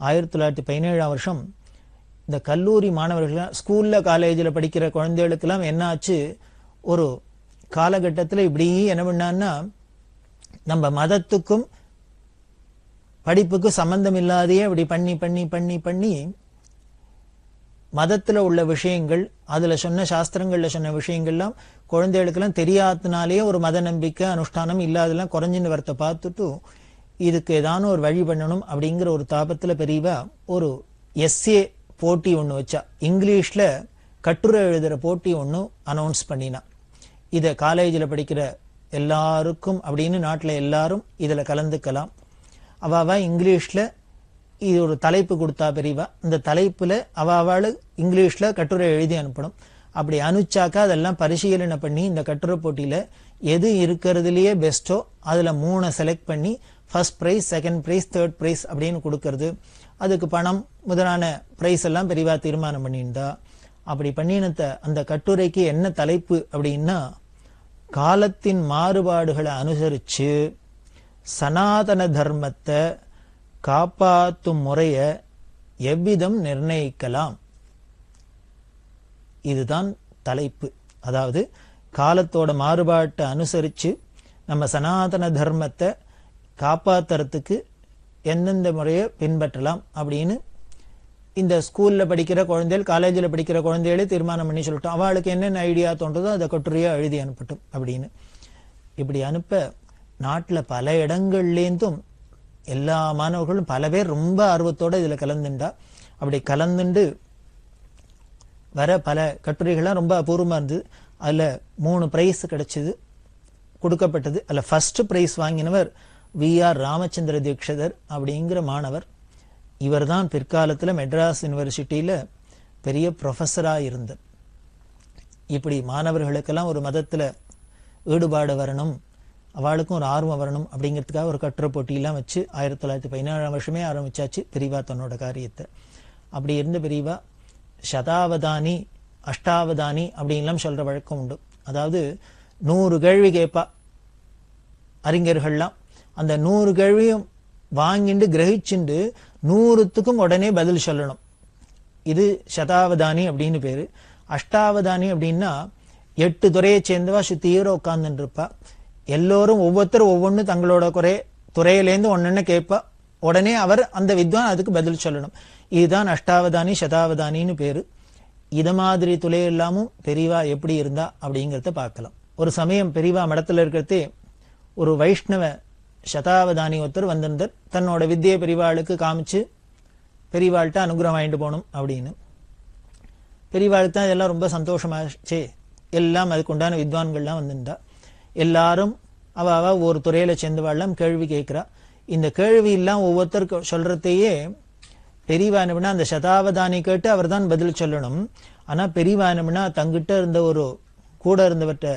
1917 வருஷம் இந்த கல்லூரி மாணவர்கள் ஸ்கூல்ல காலேஜில் படிக்கிற குழந்தைகளுக்கெல்லாம் என்ன ஆச்சு, ஒரு காலகட்டத்தில் இப்படி என்ன பண்ணான்னா, நம்ம மதத்துக்கும் படிப்புக்கும் சம்பந்தம் இல்லாதையே இப்படி பண்ணி பண்ணி பண்ணி பண்ணி மதத்துல உள்ள விஷயங்கள், அதுல சொன்ன சாஸ்திரங்கள்ல சொன்ன விஷயங்கள்லாம் குழந்தைகளுக்கெல்லாம் தெரியாதனாலேயே ஒரு மத நம்பிக்கை அனுஷ்டானம் இல்லாதெல்லாம் குறைஞ்சின்னு வரத்தை பார்த்துட்டு இதுக்கு ஏதான ஒரு வழி பண்ணணும் அப்படிங்கிற ஒரு தாபத்துல பெரியவா ஒரு எஸ்ஏ போட்டி ஒன்று வச்சா. இங்கிலீஷ்ல கட்டுரை எழுதுற போட்டி ஒன்று அனௌன்ஸ் பண்ணினா. இதை காலேஜில் படிக்கிற எல்லாருக்கும் அப்படின்னு நாட்டில் எல்லாரும் இதில் கலந்துக்கலாம். அவாவா இங்கிலீஷ்ல இது ஒரு தலைப்பு கொடுத்தா பெரியவா, இந்த தலைப்புல அவாவாள் இங்கிலீஷ்ல கட்டுரை எழுதி அனுப்பணும். அப்படி அனுப்பிச்சாக்கா அதெல்லாம் பரிசீலனை பண்ணி இந்த கட்டுரை போட்டியில எது இருக்கிறதுலயே பெஸ்டோ அதுல 3 செலக்ட் பண்ணி first prize, second prize, third prize அப்படின்னு கொடுக்கறது. அதுக்கு பணம் முதலான பிரைஸ் எல்லாம் பெரியவா தீர்மானம் பண்ணியிருந்தா. அப்படி பண்ணினத அந்த கட்டுரைக்கு என்ன தலைப்பு அப்படின்னா, காலத்தின் மாறுபாடுகளை அனுசரிச்சு சனாதன தர்மத்தை காப்பாற்றும் முறைய எவ்விதம் நிர்ணயிக்கலாம், இதுதான் தலைப்பு. அதாவது காலத்தோட மாறுபாட்டை அனுசரிச்சு நம்ம சனாதன தர்மத்தை காப்பாத்துறதுக்கு எந்தெந்த முறையை பின்பற்றலாம் அப்படின்னு இந்த ஸ்கூல்ல படிக்கிற குழந்தைகள், காலேஜில் படிக்கிற குழந்தைகளே தீர்மானம் பண்ணி சொல்லிட்டோம். அவளுக்கு என்னென்ன ஐடியா தோன்றதோ அதை கட்டுரையா எழுதி அனுப்பட்டும் அப்படின்னு. இப்படி அனுப்ப நாட்டில் பல இடங்கள்லேருந்தும் எல்லா மாணவர்களும் பல பேர் ரொம்ப ஆர்வத்தோட இதுல கலந்துண்டா. அப்படி கலந்துண்டு வர பல கட்டுரைகள்லாம் ரொம்ப அபூர்வமா இருந்தது. அதுல 3 பிரைஸ் கிடைச்சது, கொடுக்கப்பட்டது. அதுல ஃபர்ஸ்ட் பிரைஸ் வாங்கினவர் VR ராமச்சந்திர தீக்ஷிதர் அப்படிங்கிற மாணவர். இவர் தான் பிற்காலத்துல மெட்ராஸ் யூனிவர்சிட்டியில பெரிய ப்ரொஃபஸரா இருந்தார். இப்படி மாணவர்களுக்கெல்லாம் ஒரு மதத்துல ஈடுபாடு வரணும், அவளுக்கும் ஒரு ஆர்வம் வரணும் அப்படிங்கிறதுக்காக ஒரு கட்டுரை போட்டியெல்லாம் வச்சு 1917 வருஷமே ஆரம்பிச்சாச்சு பெரியவா தன்னோட காரியத்தை. அப்படி இருந்த பெரியவா சதாவதானி, அஷ்டாவதானி அப்படின்லாம் சொல்ற வழக்கம் உண்டு. அதாவது 100 கேள்வி கேட்பா அறிஞர்கள்லாம். அந்த 100 கேள்வியும் வாங்கிண்டு கிரகிச்சுண்டு 100த்துக்கும் உடனே பதில் சொல்லணும். இது சதாவதானி அப்படின்னு பேரு. அஷ்டாவதானி அப்படின்னா 8 துறையை சேர்ந்தவா சுத்தீர உட்கார்ந்துட்டு இருப்பா. எல்லோரும் ஒவ்வொருத்தரும் ஒவ்வொன்று தங்களோட துறையிலேருந்து ஒன்னொன்னு கேட்பா. உடனே அவர் அந்த வித்வான் அதுக்கு பதில் சொல்லணும். இதுதான் அஷ்டாவதானி சதாவதானின்னு பேரு. இத மாதிரி துறை எல்லாமும் பெரியவா எப்படி இருந்தா அப்படிங்கிறத பார்க்கலாம். ஒரு சமயம் பெரியவா மடத்துல இருக்கிறதே ஒரு வைஷ்ணவ சதாவதானி ஒருத்தர் வந்திருந்தார். தன்னோட வித்தியை பெரியவாளுக்கு காமிச்சு பெரியவாள்கிட்ட அனுகிரகம் வாங்கிட்டு போகணும் அப்படின்னு. பெரியவாளுக்கு தான் இதெல்லாம் ரொம்ப சந்தோஷமாச்சே. எல்லாம் அதுக்குண்டான வித்வான்கள்லாம் வந்துட்டா. எல்லாரும் அவ ஒரு துறையில சேர்ந்தவாள்லாம் கேள்வி கேட்கிறா. இந்த கேள்வி எல்லாம் ஒவ்வொருத்தருக்கு சொல்றதையே பெரியவா என்ன பண்ணா, அந்த சதாவதானி கேட்டு அவர் தான் பதில் சொல்லணும். ஆனா பெரியவா என்ன பண்ணா, தங்கிட்ட இருந்த ஒரு கூட இருந்தவர்கிட்ட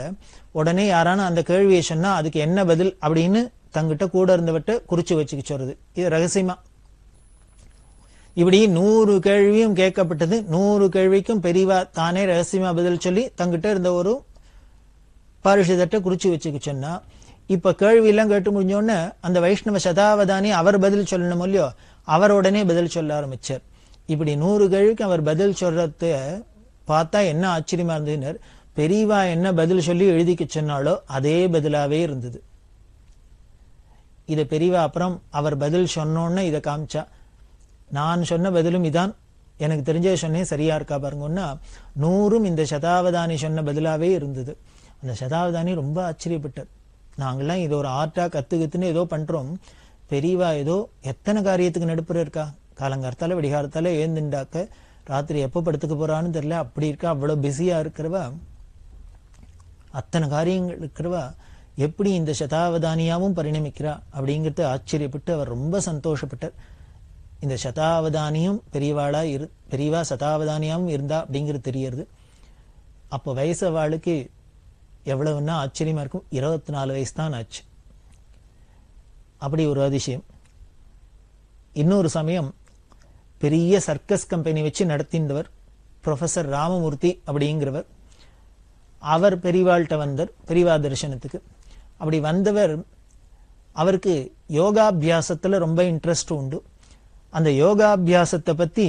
உடனே யாரான அந்த கேள்வியை சொன்னா அதுக்கு என்ன பதில் அப்படின்னு தங்கிட்ட கூட இருந்தவர்கிட்ட குறிச்சு வச்சுக்க சொல்றது. இது ரகசியமா. இப்படி 100 கேள்வியும் கேட்கப்பட்டது. 100 கேள்விக்கும் பெரியவா தானே ரகசியமா பதில் சொல்லி தங்கிட்ட இருந்த ஒரு பாரிஷதத்தை குறிச்சு வச்சுக்க சொன்னா, இப்ப கேள்வி எல்லாம் கேட்டு முடிஞ்சோடனே அந்த வைஷ்ணவ சதாவதானி அவர் பதில் சொல்லணும் இல்லையோ, அவர் உடனே பதில் சொல்ல ஆரம்பிச்சார். இப்படி 100 கேள்விக்கு அவர் பதில் சொல்றத பார்த்தா என்ன ஆச்சரியமா இருந்ததுன்னு, பெரியவா என்ன பதில் சொல்லி எழுதிக்க சொன்னாலோ அதே பதிலாவே இருந்தது. இதை பெரியவா அப்புறம் அவர் பதில் சொன்னோன்னு இதை காமிச்சா, நான் சொன்ன பதிலும் இதான், எனக்கு தெரிஞ்ச சொன்னேன் சரியா இருக்கா பாருங்கன்னா, 100ம் இந்த சதாவதானி சொன்ன பதிலாவே இருந்தது. அந்த சதாவதானி ரொம்ப ஆச்சரியப்பட்டார். நாங்கெல்லாம் இது ஒரு ஆர்ட்டா கத்துக்குன்னு ஏதோ பண்றோம், பெரியவா ஏதோ எத்தனை காரியத்துக்கு நடுப்புற இருக்கா. காலங்காலத்தால விடிகாரத்தால ஏந்துண்டாக்க ராத்திரி எப்போ படுத்துக்க போறான்னு தெரியல, அப்படி இருக்கா. அவ்வளவு பிஸியா இருக்கிறவா, அத்தனை காரியங்கள் இருக்கிறவா எப்படி இந்த சதாவதானியாவும் பரிணமிக்கிறா அப்படிங்கிறது ஆச்சரியப்பட்டு அவர் ரொம்ப சந்தோஷப்பட்டார். இந்த சதாவதானியும் பெரியவா சதாவதானியாவும் இருந்தா அப்படிங்கிறது தெரியறது. அப்போ வயசு அவளுக்கு எவ்வளவுன்னா ஆச்சரியமா இருக்கும். 24 வயசு தான் ஆச்சு. அப்படி ஒரு அதிசயம். இன்னொரு சமயம் பெரிய சர்க்கஸ் கம்பெனி வச்சு நடத்தின்றவர் ப்ரொஃபசர் ராமமூர்த்தி அப்படிங்கிறவர். அவர் பெரியவாள்கிட்ட வந்தார் பெரியவா தரிசனத்துக்கு. அப்படி வந்தவர், அவருக்கு யோகாபியாசத்துல ரொம்ப இன்ட்ரெஸ்ட் உண்டு. அந்த யோகாபியாசத்தை பத்தி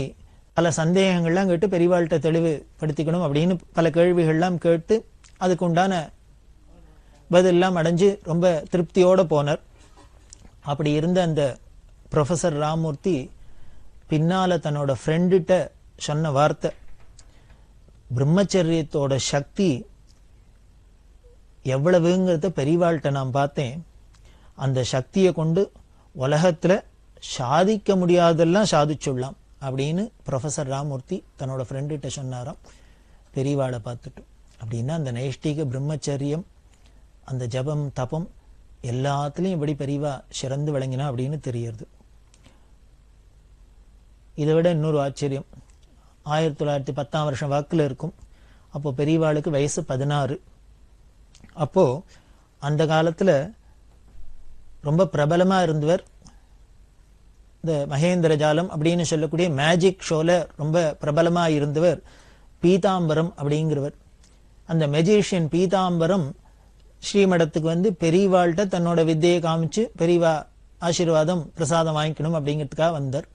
பல சந்தேகங்கள்லாம் கேட்டு பெரியவாள்கிட்ட தெளிவுபடுத்திக்கணும் அப்படின்னு பல கேள்விகள்லாம் கேட்டு அதுக்கு உண்டான பதிலெல்லாம் அடைஞ்சு ரொம்ப திருப்தியோட போனார். அப்படி இருந்த அந்த ப்ரொஃபசர் ராமூர்த்தி பின்னால தன்னோட ஃப்ரெண்டுகிட்ட சொன்ன வார்த்தை, பிரம்மச்சரியத்தோட சக்தி எவ்வளவுங்கிறத பெரியவாள்கிட்ட நான் பார்த்தேன். அந்த சக்தியை கொண்டு உலகத்துல சாதிக்க முடியாதெல்லாம் சாதிச்சுடலாம் அப்படின்னு ப்ரொஃபசர் ராமூர்த்தி தன்னோட ஃப்ரெண்டுகிட்ட சொன்னாராம் பெரியவாளை பார்த்துட்டு. அப்படின்னா அந்த நைஷ்டிக பிரம்மச்சரியம், அந்த ஜபம் தபம் எல்லாத்துலேயும் எப்படி பெரியவா சிறந்து விளங்கினா அப்படின்னு தெரியுது. இதை விட இன்னொரு ஆச்சரியம், 1910 வருஷம் வாக்கில் இருக்கும். அப்போ பெரியவாளுக்கு வயசு 16. அப்போ அந்த காலத்துல ரொம்ப பிரபலமா இருந்தவர் இந்த மகேந்திர ஜாலம் அப்படின்னு சொல்லக்கூடிய மேஜிக் ஷோல ரொம்ப பிரபலமா இருந்தவர் பீதாம்பரம் அப்படிங்கிறவர். அந்த மெஜிஷியன் பீதாம்பரம் ஸ்ரீமடத்துக்கு வந்து பெரியவாள்கிட்ட தன்னோட வித்தையை காமிச்சு பெரியவா ஆசீர்வாதம் பிரசாதம் வாங்கிக்கணும் அப்படிங்கிறதுக்காக வந்தார்.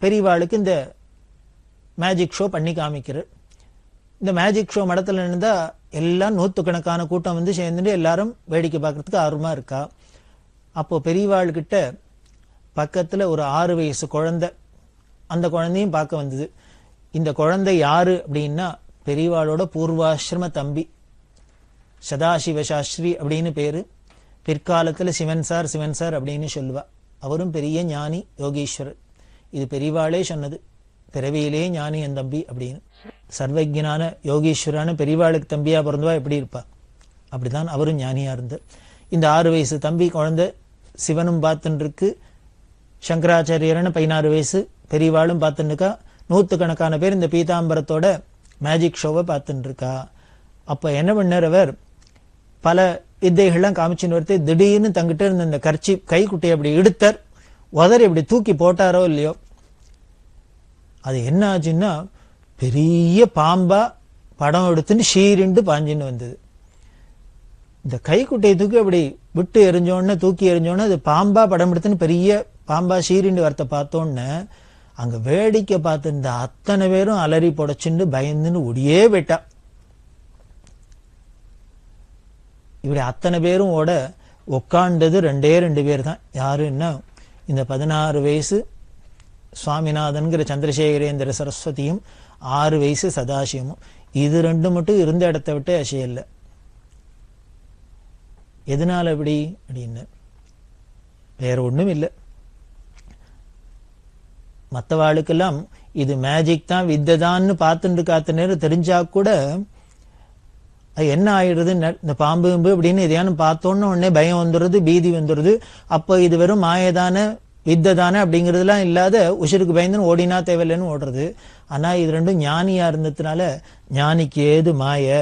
பெரியவாளுக்கு இந்த மேஜிக் ஷோ பண்ணி காமிக்கிறார். இந்த மேஜிக் ஷோ மடத்துல இருந்தா எல்லாம் நூற்றுக்கணக்கான கூட்டம் வந்து சேர்ந்துட்டு எல்லாரும் வேடிக்கை பார்க்கறதுக்கு ஆர்வமா இருக்கா. அப்போ பெரியவாள்கிட்ட பக்கத்துல ஒரு 6 வயசு குழந்தை, அந்த குழந்தையும் பார்க்க வந்தது. இந்த குழந்தை யாரு அப்படின்னா பெரியவாளோட பூர்வாசிரம தம்பி சதாசிவ சாஸ்திரி அப்படின்னு பேரு. பிற்காலத்துல சிவன் சார் அப்படின்னு சொல்லுவா. அவரும் பெரிய ஞானி யோகீஸ்வரர். இது பெரியவாளே சொன்னது, பிறவியிலே ஞானி என் தம்பி அப்படின்னு. சர்வஜனான யோகீஸ்வரான பெரியவாளுக்கு தம்பியா பிறந்தவா எப்படி இருப்பா, அப்படிதான் அவரும் ஞானியா இருந்தார். இந்த 6 வயசு தம்பி குழந்தை சிவனும் பார்த்துட்டு இருக்கு, சங்கராச்சாரியரான 16 வயசு பெரியவாளும் பார்த்துட்டு இருக்கா. நூற்றுக்கணக்கான பேர் இந்த பீதாம்பரத்தோட மேஜிக் ஷோவை பார்த்துட்டு இருக்கா. அப்ப என்ன பண்ணார் அவர், பல வித்தைகள்லாம் காமிச்சுன்னு வரது. திடீர்னு தங்கிட்ட இருந்த இந்த கர்ச்சி கைக்குட்டையை அப்படி எடுத்தார், உதறி இப்படி தூக்கி போட்டாரோ இல்லையோ, அது என்ன ஆச்சுன்னா பெரிய பாம்பா படம் எடுத்துன்னு ஷீரிண்டு பாஞ்சின்னு வந்தது. இந்த கைக்குட்டையை தூக்கி அப்படி விட்டு எரிஞ்சோன்னு தூக்கி எரிஞ்சோன்னு அது பாம்பா படம் எடுத்துன்னு பெரிய பாம்பா ஷீரிண்டு வரத்தை பார்த்தோன்னு அங்க வேடிக்கை பார்த்து இந்த அத்தனை பேரும் அலறி புடைச்சுண்டு பயந்துன்னு ஒடியே போயிட்டா. இப்படி அத்தனை பேரும் ஓட உட்காண்டது 2 பேர் தான். யாருன்னா இந்த 16 வயசு சுவாமிநாதன்கிற சந்திரசேகரேந்திர சரஸ்வதியும் 6 வயசு சதாசிவமும். இது 2 மட்டும் இருந்த இடத்தை விட்டு அசையல்ல. எதனால அப்படி அப்படின்னு வேற ஒண்ணும் இல்லை. மற்றவாளுக்கெல்லாம் இது மேஜிக் தான் வித்தைதான்னு பார்த்துட்டு காத்த நேரம் தெரிஞ்சா கூட அது என்ன ஆயிடுறது, இந்த பாம்பு அப்படின்னு எதையானு பார்த்தோன்னு உடனே பயம் வந்துடுறது, பீதி வந்துடுது. அப்போ இது வெறும் மாயதான வித்தை தானே அப்படிங்கிறதுலாம் இல்லாத உசிருக்கு பயந்துன்னு ஓடினா தேவையில்லைன்னு ஓடுறது. ஆனா இது 2 ஞானியா இருந்ததுனால ஞானிக்கு ஏது மாய,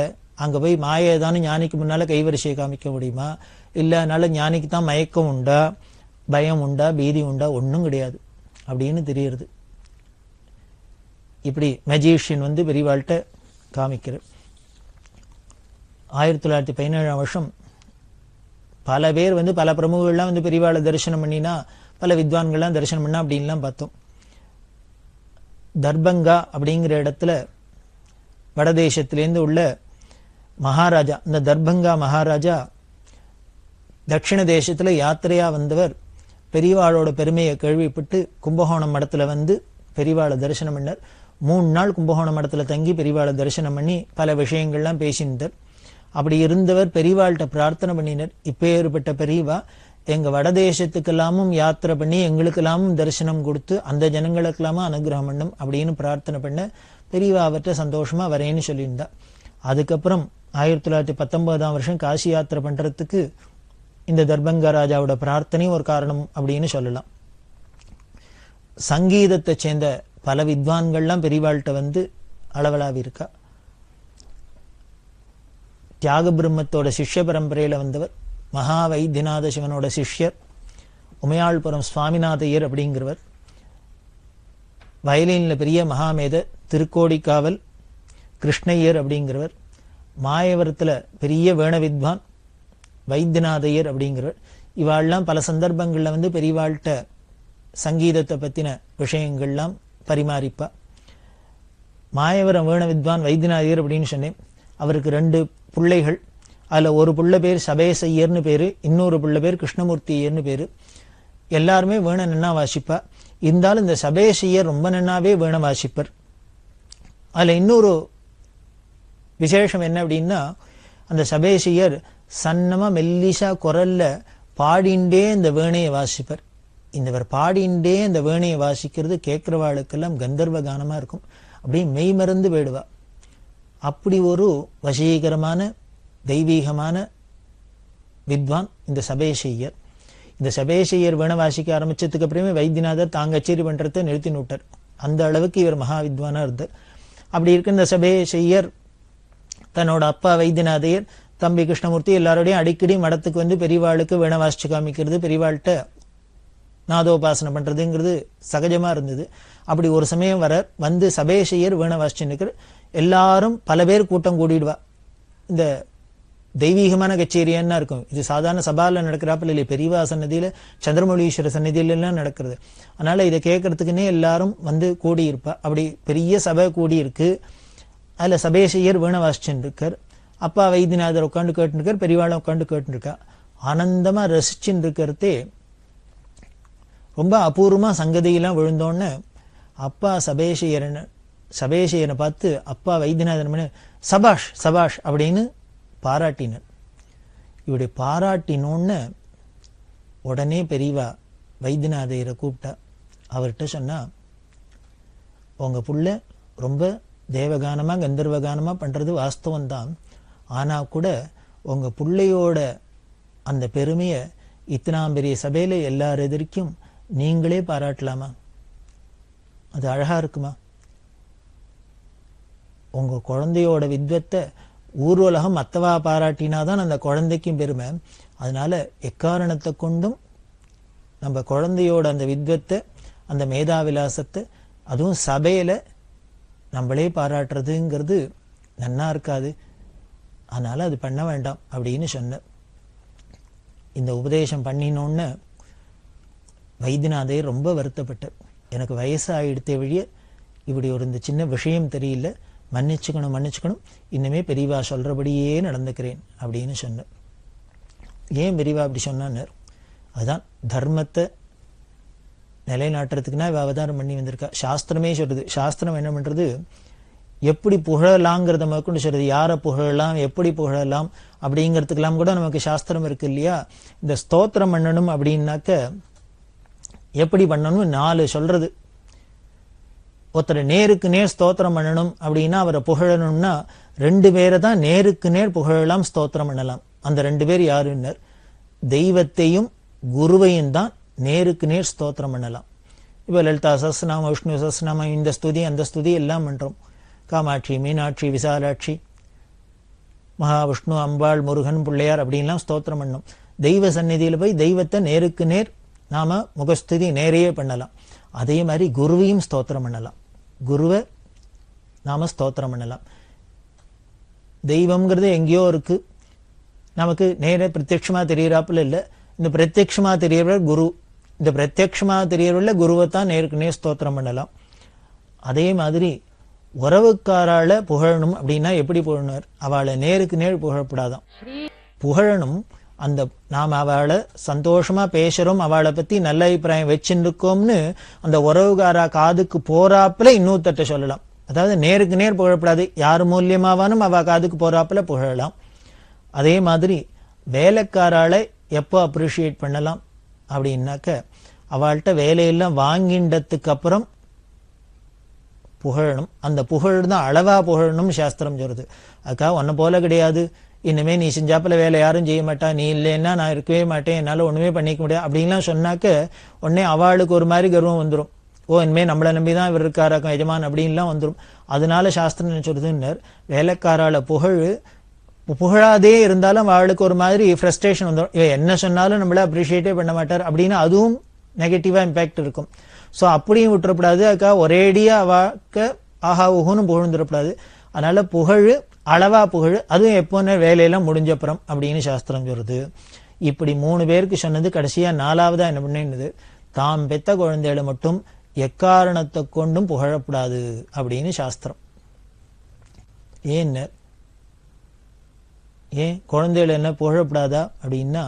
அங்க போய் மாயதானு ஞானிக்கு முன்னால கைவரிசையை காமிக்க முடியுமா, இல்ல அதனால ஞானிக்கு தான் மயக்கம் உண்டா, பயம் உண்டா, பீதி உண்டா, ஒன்றும் கிடையாது அப்படின்னு தெரியுது. இப்படி மெஜிஷியன் வந்து பெரியவாள்கிட்ட காமிக்கிற 1917 வருஷம் பல பேர் வந்து பல பிரமுகர்கள்லாம் வந்து பெரியவாளை தரிசனம் பண்ணினா, பல வித்வான்கள்லாம் தரிசனம் பண்ணா அப்படின்லாம் பார்த்தோம். தர்பங்கா அப்படிங்கிற இடத்துல வடதேசத்திலேருந்து உள்ள மகாராஜா, இந்த தர்பங்கா மகாராஜா தட்சிண தேசத்துல யாத்திரையா வந்தவர். பெரியவாளோட பெருமையை கேள்விப்பட்டு கும்பகோணம் மடத்துல வந்து பெரியவாளை தரிசனம் பண்ணார். 3 நாள் கும்பகோணம் மடத்துல தங்கி பெரியவாளை தரிசனம் பண்ணி பல விஷயங்கள்லாம் பேசினார். அப்படி இருந்தவர் பெரியவாள்கிட்ட பிரார்த்தனை பண்ணினார், இப்பேற்பட்ட பெரியவா எங்க வடதேசத்துக்கெல்லாமும் யாத்திரை பண்ணி எங்களுக்கெல்லாமும் தரிசனம் கொடுத்து அந்த ஜனங்களுக்கெல்லாமும் அனுகிரகம் பண்ணும் அப்படின்னு பிரார்த்தனை பண்ண பெரியவா அவர்கிட்ட சந்தோஷமா வரேன்னு சொல்லியிருந்தா. அதுக்கப்புறம் 1919 வருஷம் காசி யாத்திரை பண்றதுக்கு இந்த தர்பங்கா ராஜாவோட பிரார்த்தனையும் ஒரு காரணம் அப்படின்னு சொல்லலாம். சங்கீதத்தை சேர்ந்த பல வித்வான்கள்லாம் பெரியவாள்கிட்ட வந்து அளவலாவி இருக்கா. தியாக பிரம்மத்தோட சிஷ்ய பரம்பரையில வந்தவர் மகா வைத்தியநாத சிவனோட சிஷ்யர் உமையாள்புரம் சுவாமிநாதையர் அப்படிங்கிறவர். வயலின்ல பெரிய மகாமேத திருக்கோடிக்காவல் கிருஷ்ணய்யர் அப்படிங்கிறவர். மாயவரத்துல பெரிய வேண வித்வான் வைத்தியநாதையர் அப்படிங்கிறவர். இவாள்லாம் பல சந்தர்ப்பங்கள்ல வந்து பெரியவாள்கிட்ட சங்கீதத்தை பற்றின விஷயங்கள்லாம் பரிமாறிப்பா. மாயவரம் வேண வித்வான் வைத்தியநாதர் அப்படின்னு சொன்னேன். அவருக்கு 2 பிள்ளைகள். அதில் ஒரு புள்ள பேர் சபேசையர்னு பேர், இன்னொரு புள்ள பேர் கிருஷ்ணமூர்த்தியர்னு பேர். எல்லாருமே வேண நன்னா வாசிப்பா. இருந்தாலும் இந்த சபேசையர் ரொம்ப நன்னாவே வேண வாசிப்பர். அதில் இன்னொரு விசேஷம் என்ன அப்படின்னா, அந்த சபேசையர் சன்னமா மெல்லிசா குரல்ல பாடிண்டே இந்த வேணையை வாசிப்பர். இவர் பாடிண்டே இந்த வேணையை வாசிக்கிறது கேட்கிறவாளுக்கெல்லாம் கந்தர்வ கானமா இருக்கும். அப்படியே மெய் மறந்து போயிடுவா. அப்படி ஒரு வசீகரமான தெய்வீகமான வித்வான் இந்த சபேசையர். இந்த சபேசையர் வேண வாசிக்க ஆரம்பிச்சதுக்கு அப்புறமே வைத்தியநாதர் தாங்க கச்சேரி பண்றதை நிறுத்தி நோட்டார். அந்த அளவுக்கு இவர் மகா வித்வானா இருந்தார். அப்படி இருக்க இந்த சபேசையர் தன்னோட அப்பா வைத்தியநாதையர், தம்பி கிருஷ்ணமூர்த்தி எல்லாரோடையும் அடிக்கடி மடத்துக்கு வந்து பெரியவாளுக்கு வேண வாசிச்சு காமிக்கிறது, பெரியவாள்கிட்ட நாதோபாசனை பண்றதுங்கிறது சகஜமா இருந்தது. அப்படி ஒரு சமயம் வந்து சபேசையர் வேண வாசிச்சு நிற்கிற எல்லாரும் பல பேர் கூட்டம் கூடிடுவா. இந்த தெய்வீகமான கச்சேரியான்னா இருக்கும். இது சாதாரண சபால நடக்கிறாப்பில் இல்லை, பெரியவா சன்னதியில சந்திரமௌலீஸ்வர சன்னதியிலாம் நடக்கிறது. அதனால இதை கேட்கறதுக்குன்னே எல்லாரும் வந்து கூடியிருப்பா. அப்படி பெரிய சபை கூடியிருக்கு. அதில் சபேசையர் வேண வாசிச்சுன்னு இருக்கார். அப்பா வைத்தியநாதர் உட்காந்து கேட்டுருக்கார், பெரியவாளை உட்காந்து கேட்டுருக்கா. ஆனந்தமா ரசிச்சுன்னு இருக்கிறதே ரொம்ப அபூர்வமா சங்கதியெல்லாம் விழுந்தோன்னு அப்பா சபேசையரை பார்த்து அப்பா வைத்தியநாதன் சபாஷ் சபாஷ் அப்படின்னு பாராட்டினர். இப்படி பாராட்டினோன்னு உடனே பெரியவா வைத்தியநாதையரை கூப்பிட்டா. அவர்கிட்ட சொன்னா, உங்க புள்ள ரொம்ப தேவகானமா கந்தர்வகானமா பண்றது வாஸ்தவம்தான். ஆனா கூட உங்க பிள்ளையோட அந்த பெருமையை இத்தனாம் பெரிய சபையில எல்லார் எதிர்க்கும் நீங்களே பாராட்டலாமா? அது அழகா இருக்குமா? உங்க குழந்தையோட வித்வத்தை ஊர்வலகம் மத்தவா பாராட்டினாதான் அந்த குழந்தைக்கும் பெருமை. அதனால எக்காரணத்தை கொண்டும் நம்ம குழந்தையோட அந்த வித்வத்தை, அந்த மேதாவிலாசத்தை, அதுவும் சபையில நம்மளே பாராட்டுறதுங்கிறது நன்னா இருக்காது. அதனால அது பண்ண வேண்டாம் அப்படின்னு சொன்ன. இந்த உபதேசம் பண்ணினோன்னு வைத்தியநாதையர் ரொம்ப வருத்தப்பட்டார். எனக்கு வயசாயிடுத்தே வழிய இப்படி ஒரு இந்த சின்ன விஷயம் தெரியல, மன்னிச்சுக்கணும், இன்னுமே பெரியவா சொல்றபடியே நடந்துக்கிறேன் அப்படின்னு சொன்ன. ஏன் பெரியவா அப்படி சொன்னார்? அதுதான் தர்மத்தை நிலைநாட்டுறதுக்குன்னா இவ அவதாரம் பண்ணி வந்திருக்கா. சாஸ்திரமே சொல்றது. சாஸ்திரம் என்ன பண்றது? எப்படி புகழலாங்கிறத முதற்கொண்டு சொல்றது. யாரை புகழலாம், எப்படி புகழலாம் அப்படிங்கிறதுக்கெல்லாம் கூட நமக்கு சாஸ்திரம் இருக்கு இல்லையா? இந்த ஸ்தோத்திரம் பண்ணணும் அப்படின்னாக்க எப்படி பண்ணணும் 4 சொல்றது. ஒருத்தர் நேருக்கு நேர் ஸ்தோத்திரம் பண்ணணும் அப்படின்னா அவரை புகழணும்னா 2 பேரை தான் நேருக்கு நேர் புகழலாம், ஸ்தோத்திரம் பண்ணலாம். அந்த 2 பேர் யாருன்னர்? தெய்வத்தையும் குருவையும் தான் நேருக்கு நேர் ஸ்தோத்திரம் பண்ணலாம். இப்போ லலிதா சஹஸ்ரநாமம், விஷ்ணு சஹஸ்ரநாமம், இந்த ஸ்துதி அந்த ஸ்துதி எல்லாம் பண்றோம். காமாட்சி, மீனாட்சி, விசாலாட்சி, மகாவிஷ்ணு, அம்பாள், முருகன், பிள்ளையார் அப்படின்லாம் ஸ்தோத்திரம் பண்ணணும். தெய்வ சந்நிதியில போய் தெய்வத்தை நேருக்கு நேர் நாம முகஸ்துதி நேரையே பண்ணலாம். அதே மாதிரி குருவையும் ஸ்தோத்திரம் பண்ணலாம். குருவை நாம ஸ்தோத்திரம் பண்ணலாம். தெய்வம்ங்கிறது எங்கேயோ இருக்கு, நமக்கு நேர பிரத்யட்சமா தெரியறாப்புல இல்லை. இந்த பிரத்யட்சமா தெரியற குரு, இந்த பிரத்யட்சமா தெரியறவுள்ள குருவை தான் நேருக்கு நேர் ஸ்தோத்திரம் பண்ணலாம். அதே மாதிரி உறவுக்காரால புகழணும் அப்படின்னா எப்படி புகழணும்? அவளை நேருக்கு நேர் புகழப்படாதான், புகழணும். அந்த நாம் அவளை சந்தோஷமா பேசுறோம், அவளை பத்தி நல்ல அபிப்பிராயம் வச்சுருக்கோம்னு அந்த உறவுகாரா காதுக்கு போறாப்புல இன்னொருத்தட்ட சொல்லலாம். அதாவது நேருக்கு நேர் புகழப்படாது, யார் மூலியமாவானும் அவ காதுக்கு போறாப்புல புகழலாம். அதே மாதிரி வேலைக்காரால எப்போ அப்ரிஷியேட் பண்ணலாம் அப்படின்னாக்க அவள்கிட்ட வேலையெல்லாம் வாங்கிண்டதுக்கு அப்புறம் புகழணும். அந்த புகழ் தான் அளவா புகழணும் சாஸ்திரம் சொல்றது. அக்கா உன்னை போல கிடையாது, இனிமே நீ செஞ்சாப்புல வேலை யாரும் செய்ய மாட்டா, நீ இல்லைன்னா நான் இருக்கவே மாட்டேன், என்னால ஒண்ணுமே பண்ணிக்க முடியாது அப்படின்லாம் சொன்னாக்க உடனே அவளுக்கு ஒரு மாதிரி கர்வம் வந்துடும். ஓ இனிமே நம்மளை நம்பிதான் இவர் இருக்காராக்கும் எஜமான் அப்படின்லாம் வந்துடும். அதனால சாஸ்திரம் என்ன சொல்றதுன்னு, வேலைக்காரால புகழாதே இருந்தாலும் அவளுக்கு ஒரு மாதிரி ஃப்ரஸ்ட்ரேஷன் வந்துடும். இவ என்ன சொன்னாலும் நம்மள அப்ரிஷியேட்டே பண்ண மாட்டார் அப்படின்னு அதுவும் நெகட்டிவா இம்பாக்ட் இருக்கும். ஸோ அப்படியும் விட்டுறப்படாது. அக்கா ஒரேடியா அவாக்க ஆஹா ஊகுன்னு புகழ்ந்துடப்படாது. அதனால புகழ் அளவா புகழ், அதுவும் எப்போன்னு வேலையெல்லாம் முடிஞ்சப்புறம் அப்படின்னு சாஸ்திரம் சொல்றது. இப்படி 3 பேருக்கு சொன்னது. கடைசியா 4வதா என்ன பண்ணுது, தாம் பெத்த குழந்தைகளை மட்டும் எக்காரணத்தை கொண்டும் புகழப்படாது அப்படின்னு சாஸ்திரம். ஏன் குழந்தைகளை என்ன புகழப்படாதா அப்படின்னா,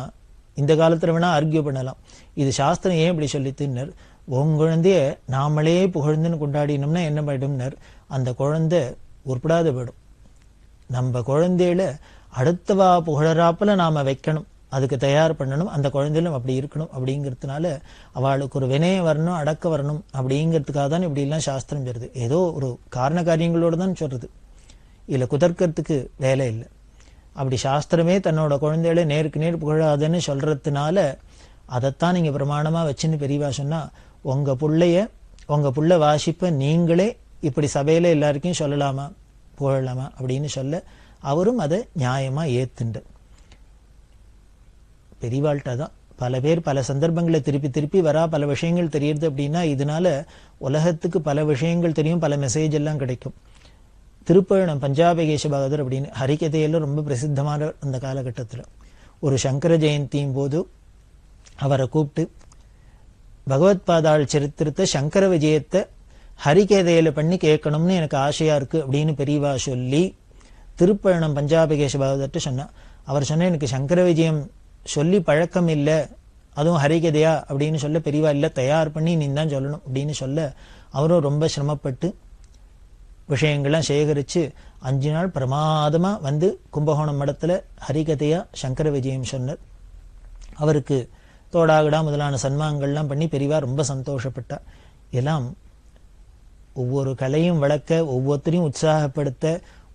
இந்த காலத்துல வேணா ஆர்கியூ பண்ணலாம். இது சாஸ்திரம் ஏன் இப்படி சொல்லித்துன்னர், உங்க குழந்தைய நாமளே புகழ்ந்துன்னு கொண்டாடினோம்னா என்ன போயிடும்னர், அந்த குழந்தை உருப்படாத போயிடும். நம்ம குழந்தையில அடுத்தவா புகழறாப்புல நாம வைக்கணும், அதுக்கு தயார் பண்ணணும், அந்த குழந்தையிலும் அப்படி இருக்கணும். அப்படிங்கிறதுனால அவளுக்கு ஒரு வினயம் வரணும், அடக்க வரணும் அப்படிங்கிறதுக்காக தான் இப்படி எல்லாம் சாஸ்திரம் சொல்றது. ஏதோ ஒரு காரண காரியங்களோடு தான் சொல்றது, இதுல குதர்க்கறதுக்கு வேலை இல்லை. அப்படி சாஸ்திரமே தன்னோட குழந்தைகளை நேருக்கு நேர் புகழாதுன்னு சொல்றதுனால அதைத்தான் நீங்க பிரமாணமா வச்சுன்னு பெரியவா சொன்னா, உங்க புள்ள வாசிப்ப நீங்களே இப்படி சபையில எல்லாருக்கும் சொல்லலாமா, புகழலாமா அப்படின்னு சொல்ல அவரும் அதை நியாயமா ஏத்துண்டு. பெரியவாள்கிட்ட தான் பல பேர் பல சந்தர்ப்பங்களை திருப்பி திருப்பி வரா பல விஷயங்கள் தெரியுது அப்படின்னா, இதனால உலகத்துக்கு பல விஷயங்கள் தெரியும், பல மெசேஜ் எல்லாம் கிடைக்கும். திருப்பழனம் பஞ்சாபகேஷ பகதூர் அப்படின்னு ஹரிகதையில ரொம்ப பிரசித்தமான அந்த காலகட்டத்தில் ஒரு சங்கர ஜெயந்தியும் போது அவரை கூப்பிட்டு பகவத் பாதாள் சரித்திரத்தை சங்கர விஜயத்தை ஹரிகதையில பண்ணி கேட்கணும்னு எனக்கு ஆசையா இருக்கு அப்படின்னு பெரியவா சொல்லி திருப்பழனம் பஞ்சாபகேஷ பகதூர்ட்ட சொன்னா. அவர் சொன்ன, எனக்கு சங்கர விஜயம் சொல்லி பழக்கம் இல்லை, அதுவும் ஹரிகதையா அப்படின்னு சொல்ல பெரியவா இல்லை, தயார் பண்ணி நீ தான் சொல்லணும் அப்படின்னு சொல்ல அவரும் ரொம்ப சிரமப்பட்டு விஷயங்கள்லாம் சேகரிச்சு 5 நாள் பிரமாதமா வந்து கும்பகோணம் மடத்துல ஹரிகதையா சங்கர விஜயம் சொன்னார். அவருக்கு தோடாகடா முதலான சன்மானங்கள்லாம் பண்ணி பெரியவா ரொம்ப சந்தோஷப்பட்டா. எல்லாம் ஒவ்வொரு கலையும் வளர்க்க, ஒவ்வொருத்தரையும் உற்சாகப்படுத்த,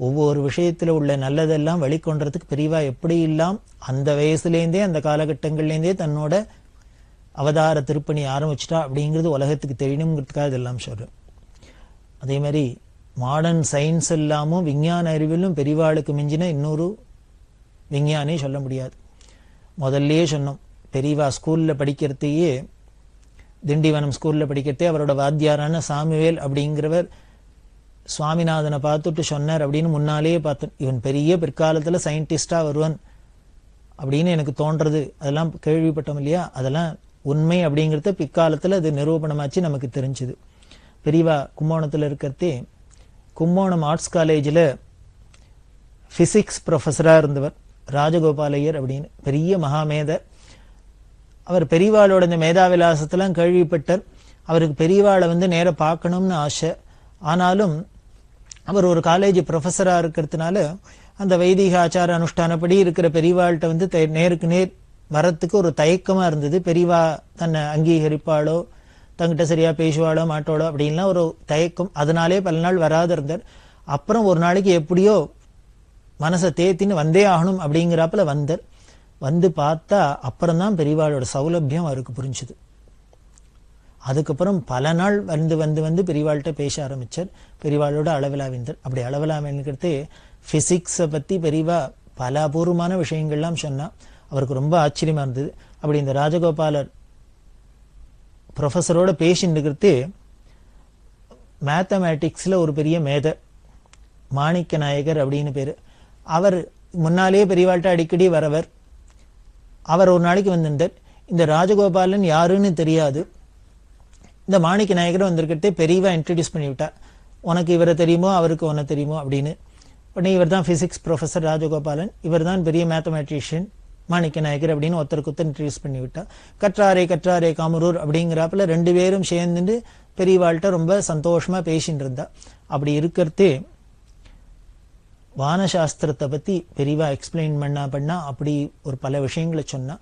ஒவ்வொரு விஷயத்துல உள்ள நல்லதெல்லாம் வெளிக்கொண்டதுக்கு பெரியவா எப்படி இல்லாம் அந்த வயசுலேருந்தே அந்த காலகட்டங்கள்லேருந்தே தன்னோட அவதார திருப்பணி ஆரம்பிச்சிட்டா அப்படிங்கிறது உலகத்துக்கு தெரியணுங்கிறதுக்காக இதெல்லாம் சொல்றேன். அதே மாதிரி மாடர்ன் சயின்ஸ் எல்லாமும் விஞ்ஞான அறிவிலும் பெரியவாளுக்கு மிஞ்சின இன்னொரு விஞ்ஞானே சொல்ல முடியாது. முதல்லயே சொன்னோம், பெரியவா ஸ்கூல்ல படிக்கிறதையே, திண்டிவனம் ஸ்கூல்ல படிக்கிறதே அவரோட வாத்தியாரான சாமுவேல் அப்படிங்கிறவர் சுவாமிநாதனை பார்த்துட்டு சொன்னார் அப்படின்னு முன்னாலேயே பார்த்தோம். இவன் பெரிய பிற்காலத்துல சயின்டிஸ்டா வருவான் அப்படின்னு எனக்கு தோன்றது, அதெல்லாம் கேள்விப்பட்டோம் இல்லையா, அதெல்லாம் உண்மை அப்படிங்கிறத பிற்காலத்துல அது நிரூபணமாச்சு நமக்கு தெரிஞ்சுது. பெரியவா கும்போணத்துல இருக்கிறதே, கும்போணம் ஆர்ட்ஸ் காலேஜில் பிசிக்ஸ் ப்ரொஃபஸரா இருந்தவர் ராஜகோபாலையர் அப்படின்னு பெரிய மகாமேத. அவர் பெரியவாளோட இந்த மேதாவிலாசத்தெல்லாம் கேள்விப்பட்டார். அவருக்கு பெரியவாளை வந்து நேர பார்க்கணும்னு ஆசை. ஆனாலும் அவர் ஒரு காலேஜ் ப்ரொஃபஸரா இருக்கிறதுனால அந்த வைதிக ஆச்சார அனுஷ்டானப்படி இருக்கிற பெரியவாள்கிட்ட வந்து நேருக்கு நேர் வரத்துக்கு ஒரு தயக்கமா இருந்தது. பெரியவா தன்னை அங்கீகரிப்பாளோ, தங்கிட்ட சரியா பேசுவாளோ மாட்டோளோ அப்படின்லாம் ஒரு தயக்கம். அதனாலே பல நாள் வராது இருந்தார். அப்புறம் ஒரு நாளைக்கு எப்படியோ மனசை தேத்தின்னு வந்தே ஆகணும் அப்படிங்கிறாப்புல வந்தார். வந்து பார்த்தா அப்புறம்தான் பெரியவாளோட சௌலபியம் அவருக்கு புரிஞ்சுது. அதுக்கப்புறம் பல நாள் வந்து வந்து வந்து பெரியவாள்கிட்ட பேச ஆரம்பிச்சார். பெரியவாளோட அளவிலாவிந்தார். அப்படி அளவிலாவின்றது பிசிக்ஸை பத்தி பெரியவா பல அபூர்வமான விஷயங்கள்லாம் சொன்னா. அவருக்கு ரொம்ப ஆச்சரியமா இருந்தது. அப்படி இந்த ராஜகோபாலர் ப்ரொஃபஸரோட பேசிட்டு இருக்கிறது, மேத்தமேட்டிக்ஸ்ல ஒரு பெரிய மேத மாணிக்க நாயகர் அப்படின்னு பேரு. அவர் முன்னாலேயே பெரியவாள்கிட்ட அடிக்கடி வரவர். அவர் ஒரு நாளைக்கு வந்திருந்தார். இந்த ராஜகோபாலன் யாருன்னு தெரியாது. இந்த மாணிக்க நாயகர் வந்திருக்கிறதே பெரியவா இன்ட்ரடியூஸ் பண்ணிவிட்டா, உனக்கு இவரை தெரியுமோ அவருக்கு உன்னை தெரியுமோ அப்படின்னு. உடனே இவர் தான் பிசிக்ஸ் ப்ரொஃபஸர் ராஜகோபாலன், இவர் தான் பெரிய மேத்தமேட்டிஷியன் மாணிக்க நாயகர் அப்படின்னு ஒருத்தருக்கு இன்ட்ரடியூஸ் பண்ணிவிட்டா. கற்றாரே காமரூர் அப்படிங்கிறாப்புல 2 பேரும் சேர்ந்துட்டு பெரியவாள்கிட்ட ரொம்ப சந்தோஷமா பேசிட்டு இருந்தா. அப்படி இருக்கிறதே வானசாஸ்திரத்தை பத்தி பெரியவா எக்ஸ்பிளைன் பண்ணா அப்படி ஒரு பல விஷயங்களை சொன்னா.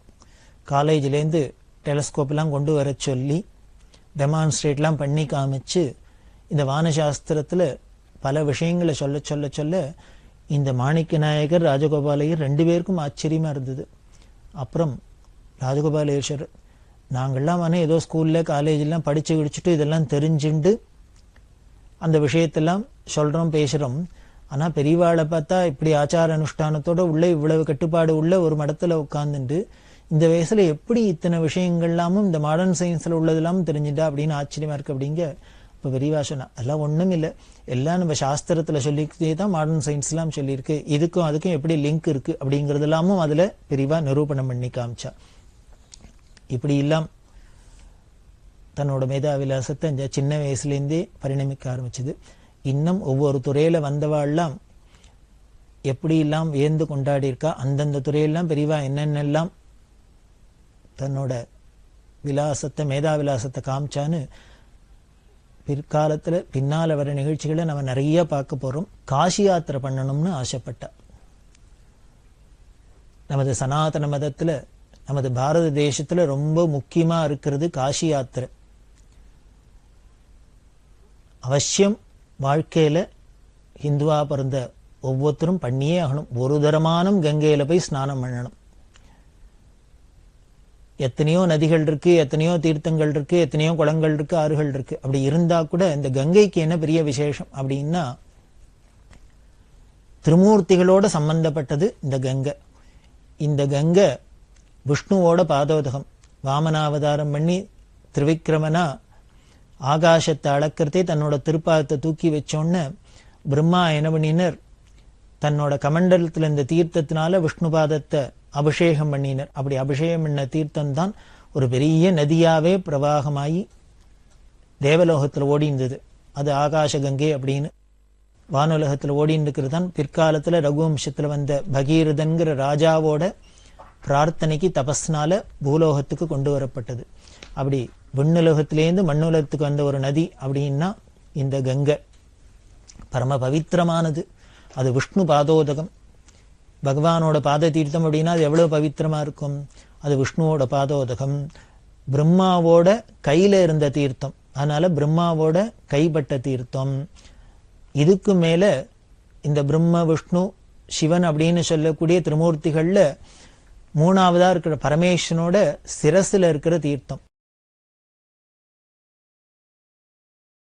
காலேஜ்லேருந்து டெலஸ்கோப்லாம் கொண்டு வர சொல்லி டெமான்ஸ்ட்ரேட்லாம் பண்ணி காமிச்சு இந்த வானசாஸ்திரத்துல பல விஷயங்களை சொல்ல சொல்ல சொல்ல இந்த மாணிக்க நாயகர் ராஜகோபாலையர் 2 பேருக்கும் ஆச்சரியமா இருந்தது. அப்புறம் ராஜகோபாலையர், நாங்கள்லாம் ஏதோ ஸ்கூல்ல காலேஜெல்லாம் படிச்சு கிடிச்சிட்டு இதெல்லாம் தெரிஞ்சுண்டு அந்த விஷயத்தெல்லாம் சொல்றோம் பேசுறோம். ஆனா பெரியவாளை பார்த்தா இப்படி ஆச்சார அனுஷ்டானத்தோட உள்ள இவ்வளவு கட்டுப்பாடு உள்ள ஒரு மடத்துல உட்கார்ந்துட்டு இந்த வயசுல எப்படி இத்தனை விஷயங்கள்லாமும் இந்த மாடர்ன் சயின்ஸ்ல உள்ளதெல்லாம் தெரிஞ்சுட்டா அப்படின்னு ஆச்சரியமா இருக்கு அப்படிங்க. இப்ப பெரியவா சொன்னா, எல்லாம் ஒண்ணும் இல்லை, எல்லாம் நம்ம சாஸ்திரத்துல சொல்லிக்கிட்டே தான் மாடர்ன் சயின்ஸ் எல்லாம் சொல்லியிருக்கு, இதுக்கும் அதுக்கும் எப்படி லிங்க் இருக்கு அப்படிங்கிறது எல்லாமும் அதுல பெரியவா நிரூபணம் பண்ணி காமிச்சா. இப்படி இல்லாம் தன்னோட மேதாவிலாசத்தை இந்த சின்ன வயசுலேருந்தே பரிணமிக்க ஆரம்பிச்சது. இன்னும் ஒவ்வொரு துறையில வந்தவாள்லாம் எப்படியெல்லாம் வியந்து கொண்டாடி இருக்கா, அந்தந்த துறையெல்லாம் பெரியவா என்னென்னெல்லாம் தன்னோட விலாசத்தை மேதாவிலாசத்தை காமிச்சான்னு பிற்காலத்துல பின்னால வர நிகழ்ச்சிகளை நம்ம நிறைய பார்க்க போறோம். காசி யாத்திரை பண்ணணும்னு ஆசைப்பட்டா. நமது சனாதன மதத்துல நமது பாரத தேசத்துல ரொம்ப முக்கியமா இருக்கிறது காசி யாத்திரை. அவசியம் வாழ்க்கையில ஹிந்துவா பிறந்த ஒவ்வொருத்தரும் பண்ணியே ஆகணும். ஒரு தரமானும் கங்கையில போய் ஸ்நானம் பண்ணணும். எத்தனையோ நதிகள் இருக்கு, எத்தனையோ தீர்த்தங்கள் இருக்கு, எத்தனையோ குளங்கள் இருக்கு, ஆறுகள் இருக்கு. அப்படி இருந்தா கூட இந்த கங்கைக்கு என்ன பெரிய விசேஷம் அப்படின்னா, திருமூர்த்திகளோட சம்பந்தப்பட்டது இந்த கங்கை. இந்த கங்கை விஷ்ணுவோட பாதோதகம். வாமனாவதாரம் பண்ணி திரிவிக்ரமனா ஆகாசத்தை அளக்கிறதே தன்னோட திருப்பாதத்தை தூக்கி வச்சோன்னு பிரம்மா என்ன பண்ணினர், தன்னோட கமண்டலத்துல இந்த தீர்த்தத்தினால விஷ்ணு பாதத்தை அபிஷேகம் பண்ணினர். அப்படி அபிஷேகம் பண்ண தீர்த்தம் தான் ஒரு பெரிய நதியாவே பிரவாகமாயி தேவலோகத்துல ஓடி இருந்தது. அது ஆகாச கங்கை அப்படின்னு வானுலகத்துல ஓடின்னு இருக்கிறது தான் பிற்காலத்துல ரகுவம்சத்துல வந்த பகீரதன்கிற ராஜாவோட பிரார்த்தனைக்கு தபஸ்னால பூலோகத்துக்கு கொண்டு வரப்பட்டது. அப்படி விண்ணுலகத்திலேருந்து மண்ணுலகத்துக்கு வந்த ஒரு நதி அப்படின்னா இந்த கங்கை பரம பவித்திரமானது. அது விஷ்ணு பாதோதகம். பகவானோட பாத தீர்த்தம் அப்படின்னா அது எவ்வளவு பவித்திரமா இருக்கும். அது விஷ்ணுவோட பாதோதகம். பிரம்மாவோட கையில இருந்த தீர்த்தம், அதனால பிரம்மாவோட கைப்பட்ட தீர்த்தம். இதுக்கு மேல இந்த பிரம்ம விஷ்ணு சிவன் அப்படின்னு சொல்லக்கூடிய திருமூர்த்திகள்ல மூணாவதா இருக்கிற பரமேஸ்வரனோட சிரசுல இருக்கிற தீர்த்தம்.